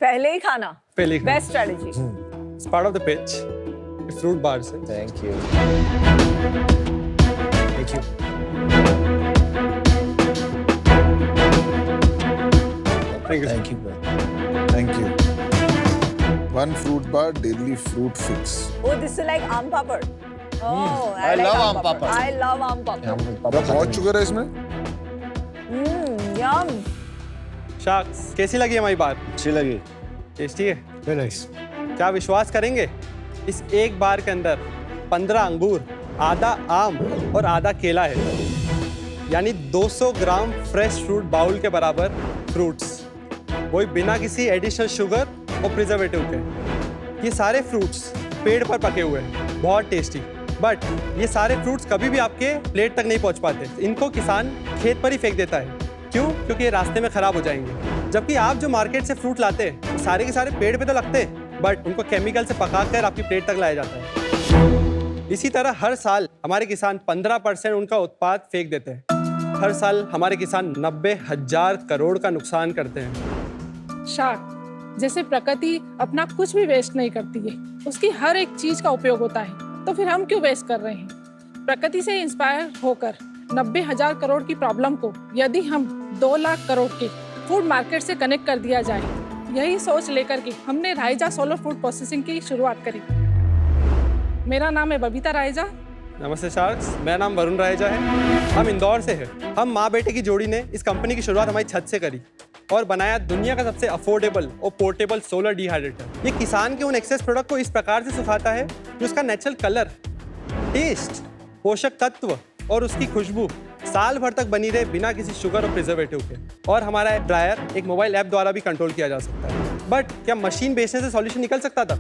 पहले ही खाना, पहले ही best strategy. It's part of the pitch. Fruit bar से। Thank you thank you Thank you. Thank you Thank you. One fruit bar, daily fruit fix. Oh, this is like aam papad. Oh, I like love aam papad. I love aam papad. बहुत sugar है इसमें? Yum. Sharks, कैसी लगी हमारी बार? अच्छी लगी tasty है? Very nice क्या विश्वास करेंगे? इस एक बार के अंदर 15 अंगूर, आधा आम और आधा केला है, यानी 200 ग्राम फ्रेश फ्रूट बाउल के बराबर फ्रूट्स, वही बिना किसी एडिशनल शुगर और प्रिजर्वेटिव के। ये सारे फ्रूट्स पेड़ पर पके हुए हैं, बहुत टेस्टी। बट ये सारे फ्रूट्स कभी भी आपके प्लेट तक नहीं पहुंच पाते, इनको किसान खेत पर ही फेंक देता है। क्यों? क्योंकि ये रास्ते में खराब हो जाएंगे। जबकि आप जो मार्केट से फ्रूट लाते हैं, सारे के सारे पेड़ पे तो लगते हैं, बट उनको केमिकल से पकाकर आपकी प्लेट तक लाया जाता है। इसी तरह हर साल हमारे किसान 15% उनका उत्पाद फेंक देते हैं। हर साल हमारे किसान 90,000 करोड़ का नुकसान करते हैं। शार्क, जैसे प्रकृति अपना कुछ भी वेस्ट नहीं करती है, उसकी हर एक चीज का उपयोग होता है, तो फिर हम क्यों वेस्ट कर रहे हैं? प्रकृति से इंस्पायर होकर 90,000 करोड़ की प्रॉब्लम को यदि हम 2 लाख करोड़ के फूड मार्केट से कनेक्ट कर दिया जाए, यही सोच लेकर के हमने रायजा सोलर फूड प्रोसेसिंग की शुरुआत करी। मेरा नाम है बबीता रायजा। नमस्ते शार्क्स, मेरा नाम वरुण रायजा है। हम इंदौर से हैं। हम माँ बेटे की जोड़ी ने इस कंपनी की शुरुआत हमारी छत से करी और बनाया दुनिया का सबसे अफोर्डेबल और पोर्टेबल सोलर डिहाइड्रेटर। ये किसान के उन एक्सेस प्रोडक्ट को इस प्रकार से सुखाता है कि उसका नेचुरल कलर, टेस्ट, पोषक तत्व और उसकी खुशबू साल भर तक बनी रहे बिना किसी शुगर और प्रिजर्वेटिव के। और हमारा ड्रायर एक मोबाइल ऐप द्वारा भी कंट्रोल किया जा सकता है। बट क्या मशीन बेचने से सॉल्यूशन निकल सकता था?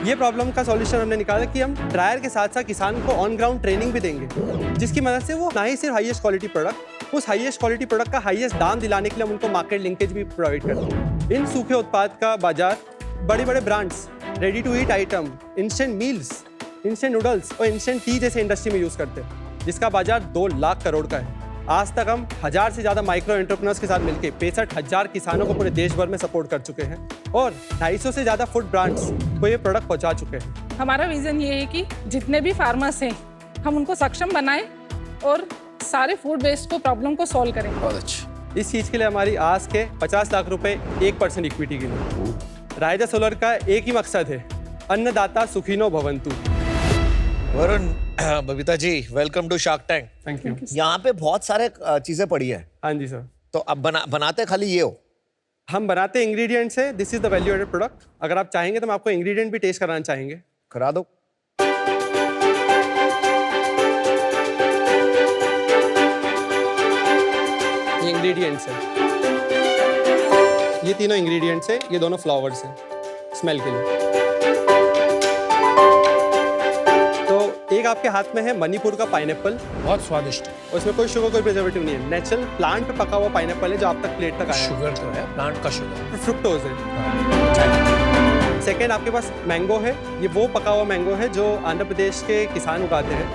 ये प्रॉब्लम का सॉल्यूशन हमने निकाला कि हम ड्रायर के साथ साथ किसान को ऑन ग्राउंड ट्रेनिंग भी देंगे, जिसकी मदद से वो ना ही सिर्फ हाईएस्ट क्वालिटी प्रोडक्ट, उस हाईएस्ट क्वालिटी प्रोडक्ट का हाईएस्ट दाम दिलाने के लिए हम उनको मार्केट लिंकेज भी प्रोवाइड करते हैं। इन सूखे उत्पाद का बाजार बड़े बड़े brands, ready to eat item, instant meals, instant noodles और इंस्टेंट टी जैसे इंडस्ट्री में यूज करते हैं, जिसका बाजार 2 लाख करोड़ का है। आज तक हम 1000 से ज्यादा माइक्रो एंटरप्रेन्योर्स के साथ मिलकर 65,000 किसानों को पूरे देश भर में सपोर्ट कर चुके हैं और 250 से ज्यादा फूड ब्रांड्स को ये प्रोडक्ट पहुंचा चुके हैं। हमारा विजन ये है कि जितने भी फार्मर्स हैं, हम उनको सक्षम बनाएं और सारे फूड वेस्ट को प्रॉब्लम को सॉल्व करें। बहुत अच्छा। इस चीज के लिए हमारी आज के 50 लाख रुपए 1% इक्विटी के लिए। रायजा सोलर का एक ही मकसद है, अन्नदाता सुखिनो भवंतु। Varun, Babita ji, welcome to Shark Tank. Thank you. यहाँ पे बहुत सारे चीजें पड़ी है, हाँ जी सर। तो अब बनाते खाली ये हो? हम बनाते इंग्रेडिएंट्स है, this is the value added product. अगर आप चाहेंगे तो हम आपको इंग्रेडिएंट भी टेस्ट कराना चाहेंगे। करा दो। ये इंग्रेडिएंट्स है, ये तीनों इंग्रेडिएंट्स है, ये दोनों फ्लावर्स हैं स्मेल के लिए। तो एक आपके हाथ में है मणिपुर का पाइनएप्पल, बहुत स्वादिष्ट है। और इसमें कोई शुगर कोई प्रिजर्वेटिव नहीं है, नेचुरल प्लांट पे पका हुआ पाइनएप्पल है जो आप तक प्लेट तक आया शुगर तो है, प्लांट का शुगर। फ्रुक्टोज है। सेकेंड आपके पास मैंगो है, ये वो पका हुआ मैंगो है जो आंध्र प्रदेश के किसान उगाते हैं।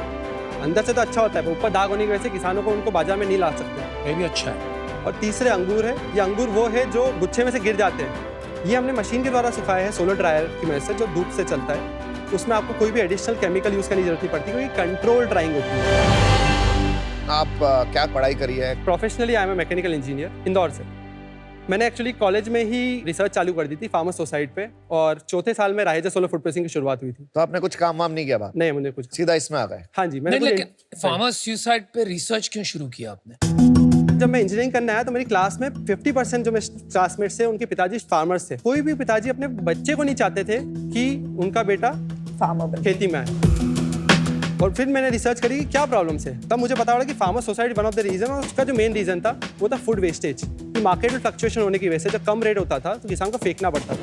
अंदर से तो अच्छा होता है, पर ऊपर दाग होने की वजह से किसानों को उनको बाजार में नहीं ला सकते। ये भी अच्छा है। और तीसरे अंगूर है, ये अंगूर वो है जो गुच्छे में से गिर जाते हैं। ये हमने मशीन के द्वारा सुखाया है सोलर ड्रायर की मदद से, जो धूप से चलता है। उसमें आपको कोई भी एडिशनल केमिकल यूज करने की जरूरत नहीं पड़ती, क्योंकि कंट्रोल ड्राइंग होती है। आप क्या पढ़ाई करी है? Professionally I am a mechanical engineer, Indore से। मैंने एक्चुअली कॉलेज में ही रिसर्च चालू कर दी थी फार्मर सोसाइटी पे, और चौथे साल में रायजा सोलर फूड प्रोसेसिंग की शुरुआत हुई थी। तो आपने कुछ काम वाम नहीं किया बात? नहीं, मुझे कुछ सीधा इसमें आ गए? हाँ जी, नहीं, मैंने लेकिन फार्मर सुसाइड पे रिसर्च क्यों शुरू किया आपने? जब मैं इंजीनियरिंग करने आया तो मेरी क्लास में 50% जो मेरे क्लासमेट्स थे उनके पिताजी फार्मर्स थे। कोई भी पिताजी अपने बच्चे को नहीं चाहते थे कि उनका बेटा फार्मर खेती में आए। और फिर मैंने रिसर्च करी कि क्या प्रॉब्लम्स है, तब मुझे पता पड़ा कि farmer society one of the reason, और उसका जो मेन रीजन था वो था फूड वेस्टेज। कि मार्केट में फ्लक्चुएशन होने की वजह से जब कम रेट होता था तो किसान को फेंकना पड़ता था।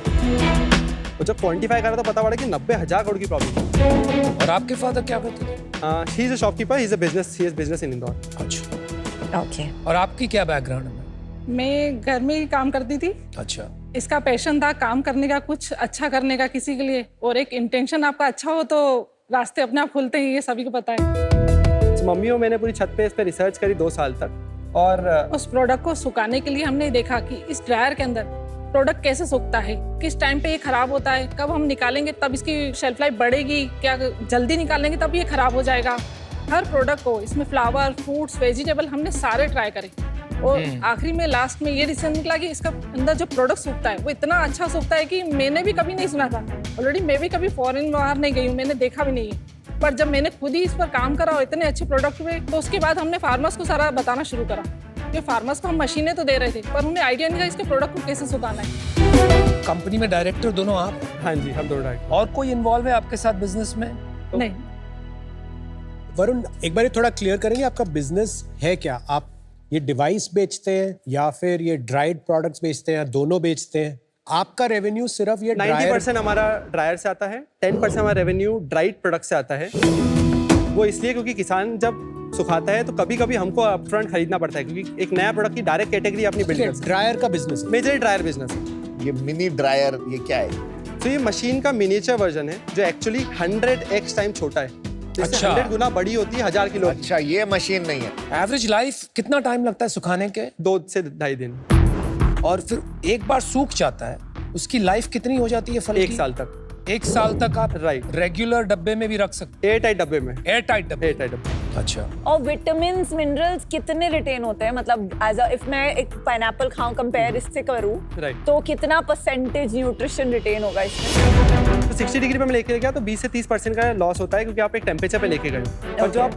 और जब क्वान्टिफाई करा तो पता पड़ा कि 90,000 करोड़ की प्रॉब्लम। और आपके फादर क्या करते थे? He is a shopkeeper, he is a business in Indore. अच्छा। ओके। और आपकी क्या बैकग्राउंड है? मैं घर में ही काम करती थी। अच्छा। इसका पैशन था काम करने का, कुछ अच्छा करने का किसी के लिए, और एक इंटेंशन आपका अच्छा हो तो रास्ते अपने आप खुलते हैं, ये सभी को पता है। मम्मी और मैंने पूरी छत पे इस पे रिसर्च करी 2 साल तक, और उस प्रोडक्ट को सुखाने के लिए हमने देखा कि इस ड्रायर के अंदर प्रोडक्ट कैसे सूखता है, किस टाइम पे ये खराब होता है, कब हम निकालेंगे तब इसकी शेल्फ लाइफ बढ़ेगी, क्या जल्दी निकालेंगे तब ये खराब हो जाएगा। हर प्रोडक्ट को, इसमें फ्लावर, फ्रूट्स, वेजिटेबल हमने सारे ट्राई करे और आखिरी में लास्ट में ये डिसीजन निकला कि इसका अंदर जो प्रोडक्ट सूखता है वो इतना अच्छा सूखता है कि मैंने भी कभी नहीं सुना था। ऑलरेडी मैं भी कभी फॉरेन बाहर नहीं गई हूँ, मैंने देखा भी नहीं है, पर जब मैंने खुद ही इस पर काम करा और इतने अच्छे प्रोडक्ट हुए तो उसके बाद हमने फार्मर्स को सारा बताना शुरू करा। कि फार्मर्स को हम मशीनें तो दे रहे थे पर उन्हें आइडिया नहीं था इसके प्रोडक्ट को कैसे सुखाना है। कंपनी में डायरेक्टर दोनों आप हैं? हाँ जी, हम दोनों डायरेक्टर। और कोई इन्वॉल्व है आपके साथ बिजनेस में? नहीं। वरुण, एक बार ये थोड़ा क्लियर करेंगे आपका बिजनेस है क्या? आप ये डिवाइस बेचते हैं या फिर ये ड्राइड प्रोडक्ट्स बेचते हैं या दोनों बेचते हैं? आपका रेवेन्यू सिर्फ ये 90% हमारा ड्रायर से आता है, 10% हमारा रेवेन्यू ड्राइड प्रोडक्ट से आता है। वो इसलिए क्योंकि किसान जब सुखाता है तो कभी कभी हमको अपफ्रंट खरीदना पड़ता है क्योंकि एक नया प्रोडक्ट की डायरेक्ट कैटेगरी अपनी बिल्ड करते हैं। ड्रायर का बिजनेस है? मेजरली ड्रायर बिजनेस है। ये मिनी ड्रायर ये क्या है? तो ये मशीन का मिनिएचर वर्जन है जो एक्चुअली 100x टाइम छोटा है। जैसे अच्छा। 100 गुना बड़ी होती है 1000 किलो। अच्छा, ये मशीन नहीं है। एवरेज लाइफ कितना टाइम लगता है सुखाने के? 2 से 2.5 दिन। और फिर एक बार सूख जाता है, उसकी लाइफ कितनी हो जाती है फल की? 1 साल तक। 1 साल तक आप राइट। रेगुलर डब्बे में भी रख सकते एयर टाइट डब्बे में। हैं? एयर टाइट डब्बे। एयर टाइट डब्बे। अच्छा। और विटामिन्स मिनरल्स कितने रिटेन होते हैं? मतलब एज अ इफ मैं एक पाइनएप्पल खाऊं कंपेयर इससे करूं राइट। तो कितना परसेंटेज न्यूट्रिशन रिटेन होगा इसमें? तो 60 डिग्री पे मैं लेके गया तो 20 से 30% का लॉस होता है क्योंकि आप एक टेम्परेचर पे लेके गए हो। और जो आप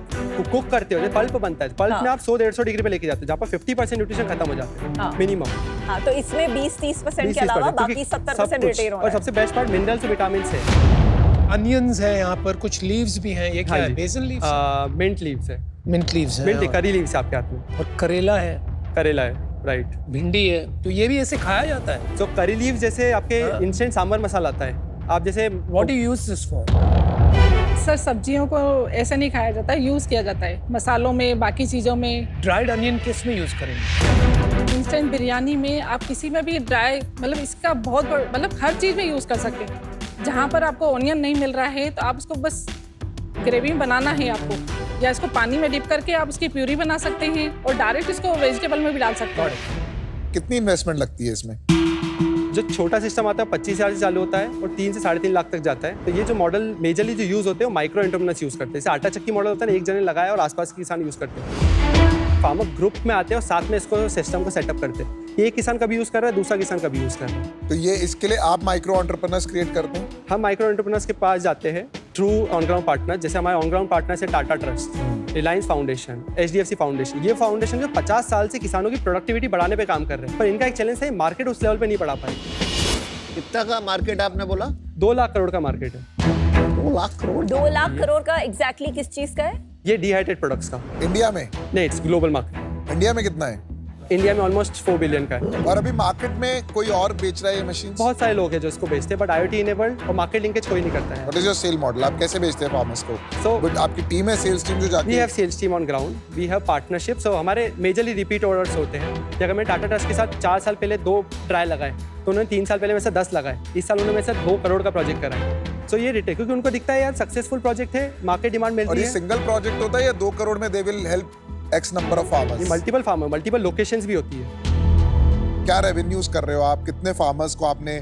कुक करते हो, जो पल्प बनता है, पल्प में आप 100-150 डिग्री पे लेके जाते हो जहाँ पर 50% न्यूट्रिशन खत्म हो जाते हैं हाँ। मिनिमम। हाँ, तो इसमें 20-30% के अलावा बाकी 70% रिटेन हो और रहा है। सबसे बेस्ट पार्ट मिनरल्स और विटामिन है। अनियंस है यहाँ पर, कुछ लीव्स भी हैं। ये क्या है? BECIL leaves? मिंट लीव्स है। मिंट लीव्स मिंट हैं। करी लीव्स है आपके हाथ में। और करेला है, करेला है, राइट। भिंडी है, तो ये भी ऐसे खाया जाता है? तो करी लीव्स जैसे आपके इंस्टेंट सांभर मसाला आता है, आप जैसे what do you use this for? Sir सब्जियों को ऐसे नहीं खाया जाता है, यूज़ किया जाता है मसालों में, बाकी चीज़ों में। ड्राइड अनियन किस में यूज करेंगे? इंस्टेंट बिरयानी में आप किसी में भी ड्राई, मतलब इसका बहुत मतलब हर चीज़ में यूज़ कर सकते हैं। जहाँ पर आपको ऑनियन नहीं मिल रहा है तो आप उसको बस ग्रेवी बनाना है आपको, या इसको पानी में डिप करके आप उसकी प्यूरी बना सकते हैं और डायरेक्ट इसको वेजिटेबल में भी डाल सकते हैं। कितनी इन्वेस्टमेंट लगती है इसमें? जो छोटा सिस्टम आता है 25,000 से चालू होता है और 3 से 3.5 लाख तक जाता है। तो ये जो मॉडल मेजरली जो यूज होते हैं वो माइक्रो एंटरप्रेन्योर्स यूज करते हैं। जैसे आटा चक्की मॉडल होता है ना, एक जने लगाया और आसपास के किसान यूज करते हैं। फार्मर ग्रुप में आते हैं और साथ में इसको सिस्टम को सेटअप करते हैं। एक किसान कभी यूज कर रहा है, दूसरा किसान कभी यूज कर रहा है। तो ये इसके लिए आप माइक्रो एंटरप्रेन्योर्स क्रिएट करते हैं? हम माइक्रो एंटरप्रेन्योर्स के पास जाते हैं थ्रू ऑन ग्राउंड पार्टनर। जैसे हमारे ऑन ग्राउंड पार्टनर्स है Tata trust, Reliance foundation, HDFC foundation. ये फाउंडेशन जो 50 साल से किसानों की प्रोडक्टिविटी बढ़ाने पे काम कर रहे हैं, पर इनका एक चैलेंज है मार्केट उस लेवल पे नहीं बढ़ा पाए। कितना का मार्केट आपने बोला? 2 लाख करोड़ का मार्केट है। 2 लाख करोड़? 2 लाख करोड़ का एग्जैक्टली किस चीज का है? ये डिहाइड्रेटेड प्रोडक्ट्स का। इंडिया में? नहीं, इट्स ग्लोबल मार्केट। इंडिया में कितना है? इंडिया में ऑलमोस्ट 4 बिलियन का है। और अभी मार्केट में कोई और बेच रहा है ये मशीन? बहुत सारे लोग हैं जो इसको बेचते हैं, बट IoT इनेबल्ड और मार्केट लिंकेज कोई नहीं करता है। What is your sale model? आप कैसे बेचते हैं फार्मर्स को? So- बट आपकी टीम है, सेल्स टीम जो जाती वी है? Have sales team on ground, we have partnership. So हमारे मेजरली रिपीट ऑर्डर्स होते हैं। अगर मैं टाटा ट्रस्ट के साथ 4 साल पहले 2 ट्रायल लगाए तो उन्होंने 3 साल पहले मेरे से 10 लगाए। इस साल उन्होंने मेरे से 2 करोड़ का प्रोजेक्ट करा है। सो ये रिटेल, क्योंकि उनको दिखता है यार सक्सेसफुल प्रोजेक्ट है, मार्केट डिमांड और मिलती ये है। सिंगल प्रोजेक्ट होता है या 2 करोड़ में they will help X number of farmers? Multiple farmer, multiple locations भी होती है। क्या रेवेन्यूज कर रहे हो आप? कितने फार्मर्स को आपने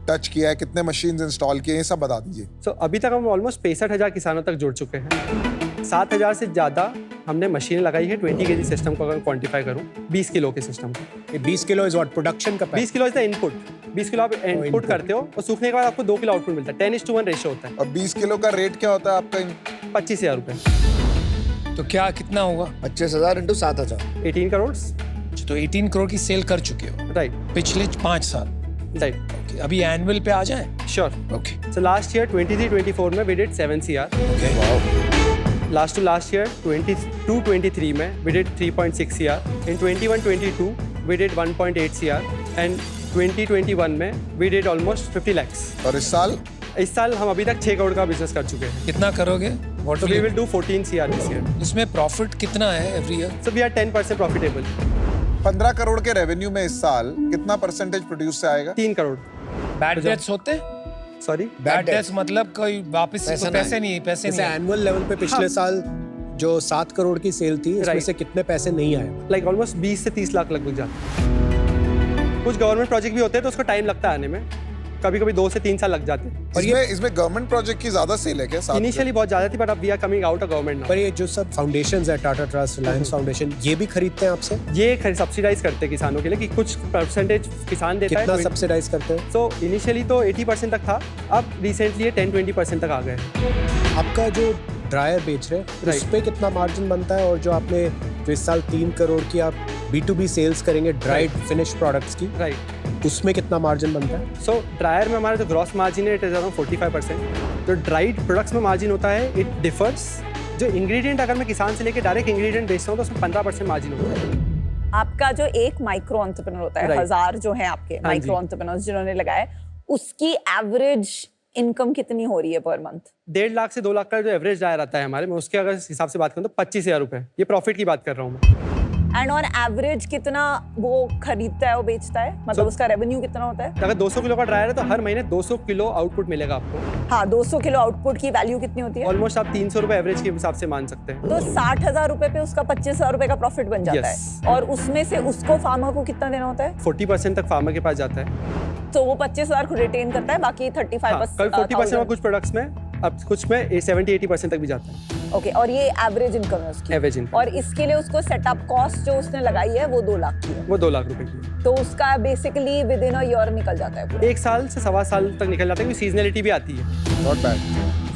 टच किया है? कितने मशीन्स इंस्टॉल किए हैं? ये सब बता दीजिए। सो अभी तक हम ऑलमोस्ट 65,000 किसानों तक जुड़ चुके हैं। 7,000 से ज़्यादा हमने मशीन लगाई है। 20 kg सिस्टम को अगर क्वान्टिफाई करूँ, 20 किलो के सिस्टम को। ये 20 किलो इज व्हाट प्रोडक्शन का? 20 kilo is the input. 20 kilo आप इनपुट input। करते हो और सूखने के बाद आपको 2 किलो आउटपुट मिलता है। 10:1 रेशियो होता है। और 20 किलो का रेट क्या होता है आपका? 25,000 रुपये। तो क्या कितना होगा? 25,000 इंटू 7,000। 18 करोड़। तो 18 करोड़ की सेल कर चुके हो राइट, पिछले 5 साल। राइट, Okay, अभी एनुअल पे आ जाए। Sure. Okay so last year 23-24 में we did 7 CR। Okay. Last to last year 22-23 में we did 3.6 CR। In 21-22 we did 1.8 CR and 2021 में वी डिड ऑलमोस्ट 50 lakhs। और इस साल? इस साल हम अभी तक 6 करोड़ का बिजनेस कर चुके हैं। कितना करोगे? What So we will do 14 CR this year. इसमें प्रॉफिट कितना है every year? So we are 10% profitable. 15 crore के रेवेन्यू में इस साल कितना परसेंटेज प्रोड्यूस से आएगा? 3 करोड़। बैड डेट्स होते? सॉरी, बैड डेट्स मतलब कोई वापस पैसे पैसे नहीं, पैसे जैसे नहीं। एनुअल लेवल पे पिछले साल जो 7 करोड़ की सेल थी, इसमें Right. से कितने पैसे नहीं आए? लाइक ऑलमोस्ट 20 से 30 लाख लगभग जाते हैं। कुछ गवर्नमेंट प्रोजेक्ट भी होते हैं तो उसको टाइम लगता है आने में, कभी कभी 2 से 3 साल लग जाते हैं। इसमें गवर्नमेंट प्रोजेक्ट की ज्यादा सेल है क्या साथ में? इनिशियली बहुत ज़्यादा थी, बट अब we are coming out of government पर ये जो सब फाउंडेशंस है, टाटा ट्रस्ट, रिलायंस फाउंडेशन, ये भी खरीदते हैं आपसे? ये सब्सिडाइज करते हैं किसानों के लिए कि कुछ परसेंटेज किसान देता कितना है। सब्सिडाइज करते हैं? सो इनिशियली तो 80% तक था, अब रिसेंटली ये 10-20% तक आ गए। आपका जो ड्रायर बेच रहे हैं उस पे कितना मार्जिन बनता है, और जो आपने जो इस साल 3 करोड़ की आप B2B सेल्स करेंगे ड्राइड फिनिश प्रोडक्ट्स की, राइट, उसमें कितना मार्जिन बनता है? सो ड्रायर में हमारा जो ग्रॉस मार्जिन है इट इज अराउंड 45%। जो ड्राइड प्रोडक्ट्स में मार्जिन होता है इट डिफर्स। जो इंग्रेडिएंट अगर मैं किसान से लेके डायरेक्ट इंग्रेडिएंट बेचता हूँ तो उसमें 15% मार्जिन होता है। आपका जो एक माइक्रो एंटरप्रेन्योर होता है, Right. 1000 जो है आपके माइक्रो एंटरप्रेन्योर्स जिन्होंने लगाए, उसकी एवरेज इनकम कितनी हो रही है पर मंथ? 1.5 लाख से 2 लाख का जो एवरेज ड्रायर आता है हमारे में, उसके अगर हिसाब से बात करूँ तो 25,000 रुपये, ये प्रॉफिट की बात कर रहा हूँ मैं। एंड ऑन एवरेज कितना वो खरीदता है, वो बेचता है, मतलब उसका रेवेन्यू कितना होता है? अगर 200 किलो का ड्रायर है तो हर महीने 200 किलो आउटपुट मिलेगा आपको। हाँ, 200 किलो आउटपुट की वैल्यू कितनी होती है? ऑलमोस्ट आप 300 रुपये एवरेज के हिसाब से मान सकते हैं। तो 60,000 रुपए पे उसका 25,000 रुपए का प्रॉफिट बन जाता Yes. है, और उसमें से उसको फार्मर को कितना देना होता है? 40% तक फार्मर के पास जाता है। तो वो 25,000 को रिटेन करता है, बाकी 35%। कभी 40% में कुछ प्रोडक्ट्स में, अब कुछ में 70-80% तक भी जाता है। ओके, और ये एवरेज इनकम है उसकी? Average income. और इसके लिए उसको सेटअप कॉस्ट जो उसने लगाई है वो 2 लाख की है, वो 2 लाख रुपए की है। तो उसका basically with in a year निकल जाता है पूरा। 1 साल से 1.25 साल तक निकल जाता है, क्योंकि सीजनलिटी भी आती है। Not bad.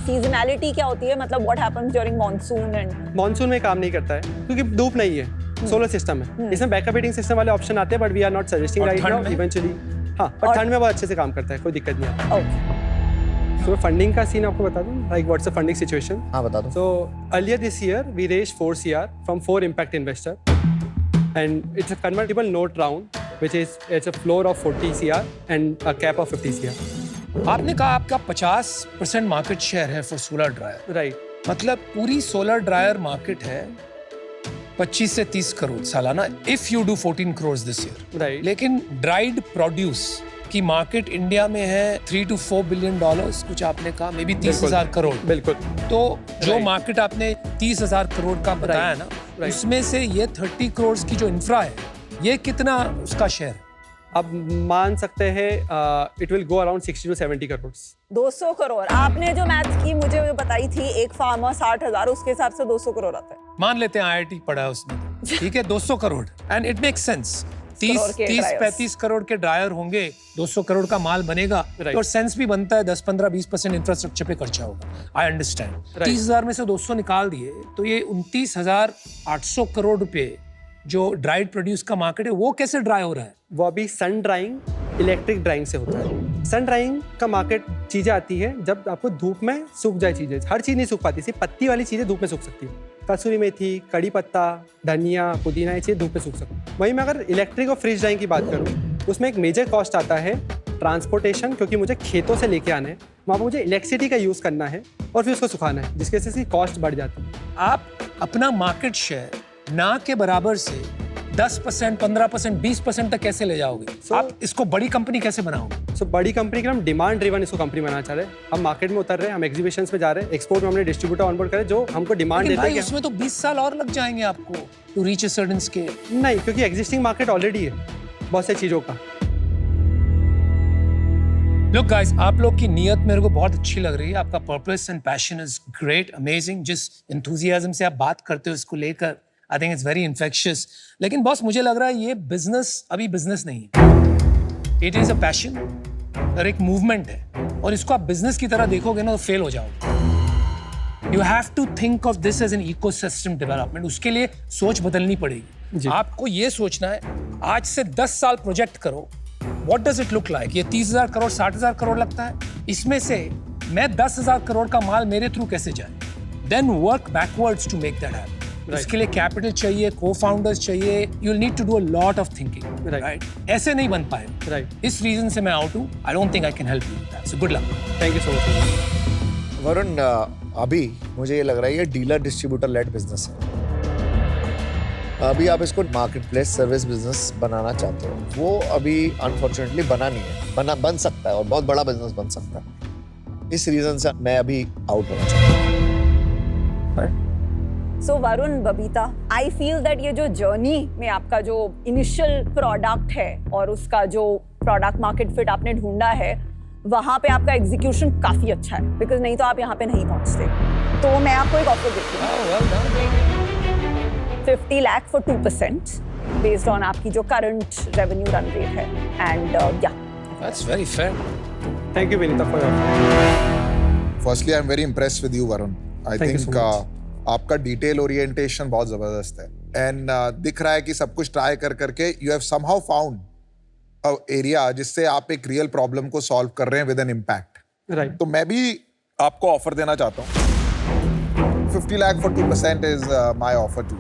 सीजनैलिटी क्या होती है, मतलब what happens during monsoon? And monsoon में काम नहीं करता है क्योंकि धूप नहीं है, सोलर सिस्टम है। इसमें बैकअप हीटिंग सिस्टम वाले ऑप्शन आते हैं, but we are not suggesting right now eventually. हाँ, पर ठंड में बहुत अच्छे से काम करता है, कोई दिक्कत नहीं आता। ओके, सो फंडिंग का सीन आपको बता दूं, like what's the funding situation. हाँ बता दो। So earlier this year we raised 4 CR from 4 impact investor, and it's a convertible note round which is it's a floor of 40 CR and a cap of 50 CR. आपने कहा आपका 50% market share है for solar dryer, Right. मतलब पूरी solar dryer market है 25 से 30 करोड़ सालाना, if you do 14 crore this year. Right. लेकिन ड्राइड प्रोड्यूस की मार्केट इंडिया में है 3 to 4 बिलियन डॉलर्स, कुछ आपने कहा मे बी 30,000 करोड़। बिल्कुल। तो जो Right. मार्केट आपने 30,000 करोड़ का बताया ना, Right. उसमें से ये 30 करोड़ की जो इंफ्रा है, ये कितना उसका शेयर है? अब मान सकते हैं it will go around 60 to 70 crore. 200 crore. आपने जो मैथ की मुझे जो बताई थी, एक फार्मर 60,000, उसके हिसाब से 200 करोड़ आता है। मान लेते हैं IIT पढ़ा है उसने, ठीक है, 200 crore, and it makes sense. 30-35 crore के ड्रायर होंगे, 200 करोड़ का माल बनेगा, Right. तो सेंस भी बनता है 10-15-20% इंफ्रास्ट्रक्चर पे खर्चा होगा। I understand. Right. 30,000 में से 200 निकाल दिए तो ये 29,800 करोड़ रुपए जो ड्राइड प्रोड्यूस का मार्केट है, वो कैसे ड्राई हो रहा है? वो अभी सन ड्राइंग, इलेक्ट्रिक ड्राइंग से होता है। सन ड्राइंग का मार्केट चीजें आती है जब आपको धूप में सूख जाए चीजें। हर चीज नहीं सूख पाती, सिर्फ पत्ती वाली चीजें धूप में सूख सकती है। कसूरी मेथी, कड़ी पत्ता, धनिया, पुदीना, ये चीजें धूप में सूख सकती है। वहीं मैं अगर इलेक्ट्रिक और फ्रिज ड्राइंग की बात करूँ, उसमें एक मेजर कॉस्ट आता है ट्रांसपोर्टेशन, क्योंकि मुझे खेतों से लेके आना है, वहाँ पर मुझे इलेक्ट्रिसिटी का यूज़ करना है और फिर उसको सुखाना है, जिसकी वजह से कॉस्ट बढ़ जाती है। आप अपना मार्केट शेयर ना के बराबर से 10%, 15%, 20% तक कैसे ले जाओगे? आप इसको बड़ी कंपनी कैसे बनाओगे? सो बड़ी कंपनी के हम डिमांड ड्रिवन इसको कंपनी बनाना चाह रहे हैं। हम मार्केट में उतर रहे हैं, हम एग्जीबिशंस में जा रहे हैं, एक्सपोर्ट में हमने डिस्ट्रीब्यूटर ऑनबोर्ड करे जो हमको डिमांड लेकिन देते भाई हैं। उसमें तो 20 साल और लग जाएंगे आपको to reach a certain scale. नहीं, क्योंकि एग्जिस्टिंग मार्केट ऑलरेडी है बहुत से चीज़ों का। Look guys, आप लोग की नीयत मेरे को बहुत अच्छी लग रही है। आपका purpose and passion is great, amazing. जिस एंथुसियाज्म से आप बात करते हो इसको लेकर, I think it's very infectious. लेकिन बॉस, मुझे लग रहा है ये बिजनेस अभी बिजनेस नहीं है, इट इज अ पैशन और एक मूवमेंट है, और इसको आप बिजनेस की तरह देखोगे ना तो फेल हो जाओगे। You have to think of this as an ecosystem development. उसके लिए सोच बदलनी पड़ेगी। आपको ये सोचना है, आज से 10 साल प्रोजेक्ट करो, What does it look like? ये 30,000 करोड़ 60,000 करोड़ लगता है, इसमें से मैं 10,000 करोड़ का माल मेरे थ्रू कैसे जाए? Then work backwards to make that happen. Right. इसके लिए कैपिटल चाहिए, co-founders चाहिए, you'll need to do a lot of thinking. Right. ऐसे नहीं बन पाए। Right. इस रीजन से मैं आउट हूँ। I don't think I can help you with that. So good luck. Thank you so much. Varun, अभी मुझे ये लग रहा है ये डीलर डिस्ट्रीब्यूटर लेड बिजनेस है। अभी आप इसको मार्केट प्लेस सर्विस बिजनेस बनाना चाहते हो, वो अभी अनफॉर्चुनेटली बना नहीं है। बन सकता है और बहुत बड़ा बिजनेस बन सकता है। इस रीजन से मैं अभी आउट होना चाहता हूँ। So Varun, Babita, I feel that ये जो जर्नी में आपका जो इनिशियल प्रोडक्ट है और उसका जो प्रोडक्ट मार्केट फिट आपने ढूंढा है, वहाँ पे आपका एग्जीक्यूशन काफी अच्छा है, बिकॉज नहीं तो आप यहाँ पे नहीं पहुँचते। तो मैं आपको एक ऑफर देती हूँ, 50 लाख फॉर 2% बेस्ड ऑन आपकी जो करंट रेवेन्यू रन रेट है। एंड या That's very fair. Thank you, Vinita, for your offer. Firstly I am very impressed with you Varun. I Thank you think so much. आपका detail orientation बहुत जबरदस्त है and दिख रहा है कि सब कुछ ट्राई कर करके you have somehow found a area जिससे आप एक रियल प्रॉब्लम को सॉल्व कर रहे हैं विद एन इम्पैक्ट। Right. तो मैं भी आपको ऑफर देना चाहता हूँ। 50 lakh for 2% is my offer too.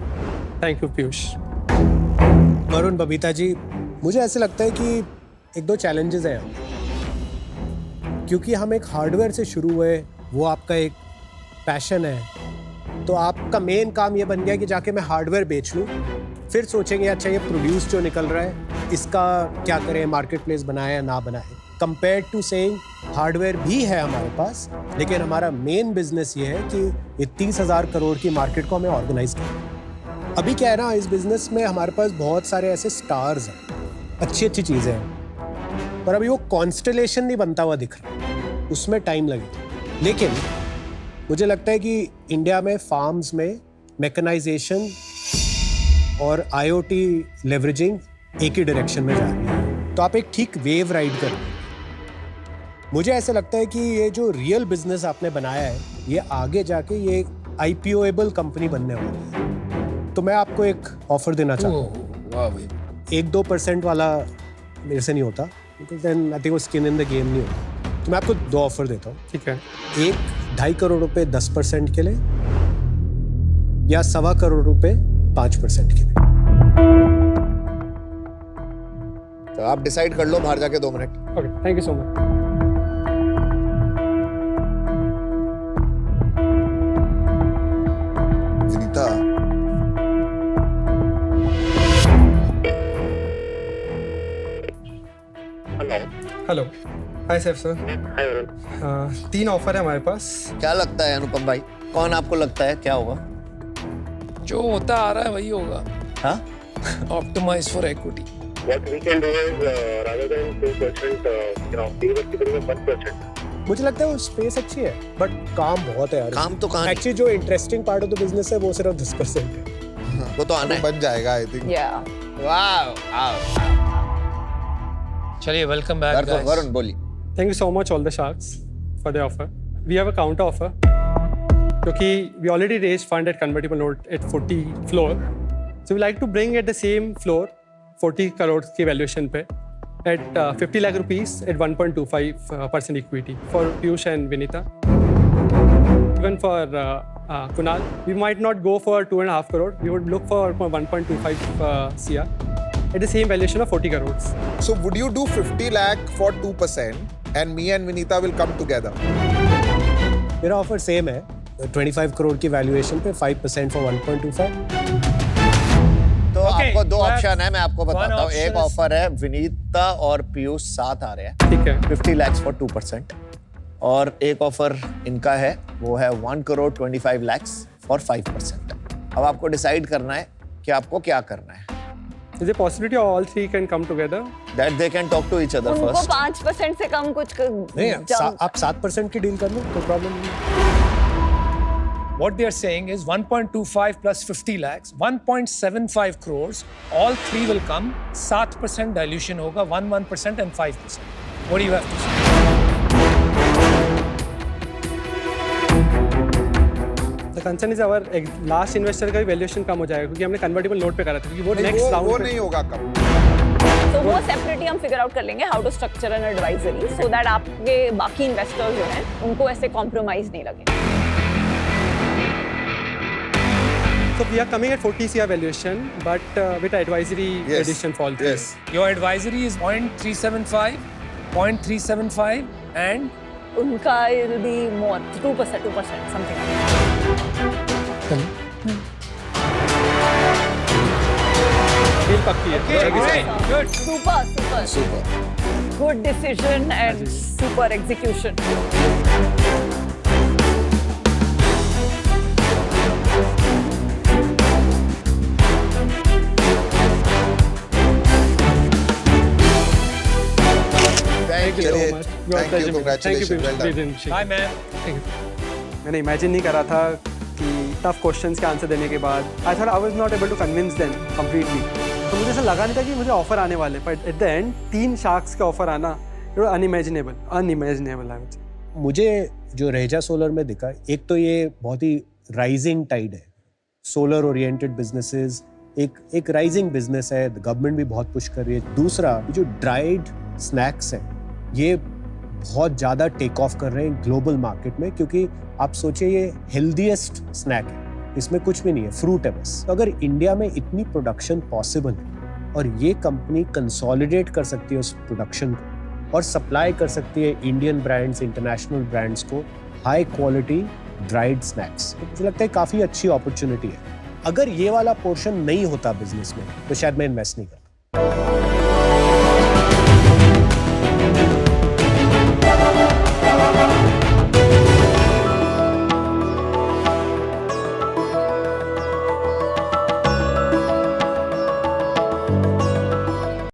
Thank you, Piyush. Varun, Babita ji, मुझे ऐसे लगता है कि एक दो चैलेंजेस हैं यहाँ। क्योंकि हम एक हार्डवेयर से शुरू हुए, वो आपका एक पैशन है, तो आपका मेन काम ये बन गया कि जाके मैं हार्डवेयर बेच लूँ, फिर सोचेंगे अच्छा ये प्रोड्यूस जो निकल रहा है इसका क्या करें, मार्केट प्लेस बनाए या ना बनाए। कंपेयर टू सेइंग हार्डवेयर भी है हमारे पास, लेकिन हमारा मेन बिजनेस ये है कि ये 30,000 करोड़ की मार्केट को हमें ऑर्गेनाइज करना। अभी क्या है ना, इस बिजनेस में हमारे पास बहुत सारे ऐसे स्टार्स हैं, अच्छी अच्छी चीज़ें हैं, पर अभी वो कॉन्स्टेलेशन नहीं बनता हुआ दिख रहा, उसमें टाइम लगेगा। लेकिन मुझे लगता है कि इंडिया में फार्म्स में मैकेनाइजेशन और आईओटी लेवरेजिंग एक ही डायरेक्शन में जा रही है, तो आप एक ठीक वेव राइड कर रहे हैं। मुझे ऐसा लगता है कि ये जो रियल बिजनेस आपने बनाया है, ये आगे जाके ये IPO-एबल कंपनी बनने वाली है। तो मैं आपको एक ऑफर देना चाहता हूँ। वाह भाई। 1-2% वाला मेरे से नहीं होता, because then I think वो स्किन इन द गेम नहीं होता। तो मैं आपको 2 ऑफर देता हूँ। ठीक है। एक 2.5 करोड़ रुपए 10% के लिए, या 1.25 करोड़ रुपए 5% के लिए। तो आप डिसाइड कर लो बाहर जाके 2 minute. Okay, thank you so much. Vinita, hello, hi sir. Sir 3 offer है हमारे पास। क्या लगता है अनुपम भाई, कौन आपको लगता है क्या होगा? जो होता आ रहा है वही होगा। हाँ, Optimize for equity. What we can do is rather than 2%, we were giving them 1%. मुझे लगता है वो स्पेस अच्छी है, बट काम बहुत है यार। काम तो कहाँ नहीं। एक्चुअली जो interesting part of the business है वो सिर्फ 10% है। वो तो आना है। बन जाएगा आई थिंक। या वाह, चलिए, welcome back guys. वरुण बोलिए। Thank you so much all the sharks for the offer. We have a counter offer. क्योंकि we already raised fund at convertible note at 40 floor. So we like to bring at the same floor 40 crore की valuation पे at 50 lakh rupees at 1.25% equity for Piyush and Vinita. Even for Kunal, we might not go for 2.5 crore. We would look for 1.25 CR at the same valuation of 40 crores. So would you do 50 lakh for 2% and me and Vinita will come together? मेरा offer same है, 25 करोड़ की valuation पे 5% for 1.25। तो आपको 2 well, option है, मैं आपको बताता हूँ। option एक is- ऑफर है, विनीता और पीयूष साथ आ रहे हैं, ठीक है। 50 lakhs for 2%, और एक ऑफर इनका है, वो है 1 crore 25 lakhs for 5%। अब आपको डिसाइड करना है कि आपको क्या करना है। Is there a possibility all 3 can come together? That they can talk to each other उनको first. 5% से कम कुछ नहीं, आप 7% की डील कर लो, कोई प्रॉब्लम नहीं। What they are saying is 1.25 plus 50 lakhs, 1.75 crores, all 3 will come, 7% dilution होगा, 1% and 5%. What do you have to say? The concern is our last investor का भी valuation कम हो जाएगा क्योंकि हमने convertible note पे करा था क्योंकि वो नहीं, next वो round पे नहीं होगा कब। तो वो सेपरेटली हम फिगर आउट कर लेंगे how to structure an advisory so that आपके बाकी इन्वेस्टर्स जो हैं उनको ऐसे कॉम्प्रोमाइज नहीं लगे। So we are coming at 40 CR valuation, but with advisory Yes. addition for all three. Yes. Your advisory is 0.375, 0.375 and उनका it will be more 2% something. Deal पक्की है। good. Super good decision and super execution. Thank you so चलिए, much. thank you, congratulations, well done. Bye ma'am. मैंने imagine नहीं करा था कि tough questions के आंसर देने के बाद I thought I was not able to convince them completely. तो मुझे ऐसा लगा नहीं था कि मुझे ऑफर आने वाले, but at the end 3 sharks के ऑफर आना it was unimaginable I would say. मुझे जो रहेजा सोलर में दिखा, एक तो ये बहुत ही राइजिंग टाइड है, सोलर ओरिएंटेड बिजनेसेस एक राइजिंग बिजनेस है, गवर्नमेंट भी बहुत पुश कर रही है। दूसरा, ये जो ड्राइड स्नैक्स है ये बहुत ज़्यादा टेक ऑफ कर रहे हैं ग्लोबल मार्केट में, क्योंकि आप सोचिए ये हेल्दीएस्ट स्नैक है, इसमें कुछ भी नहीं है, फ्रूट है बस। तो अगर इंडिया में इतनी प्रोडक्शन पॉसिबल है और ये कंपनी कंसोलिडेट कर सकती है उस प्रोडक्शन को और सप्लाई कर सकती है इंडियन ब्रांड्स, इंटरनेशनल ब्रांड्स को हाई क्वालिटी ड्राइड स्नैक्स, तो मुझे लगता है काफ़ी अच्छी अपॉर्चुनिटी है। अगर ये वाला पोर्शन नहीं होता बिजनेस में तो शायद मैं इन्वेस्ट नहीं करता।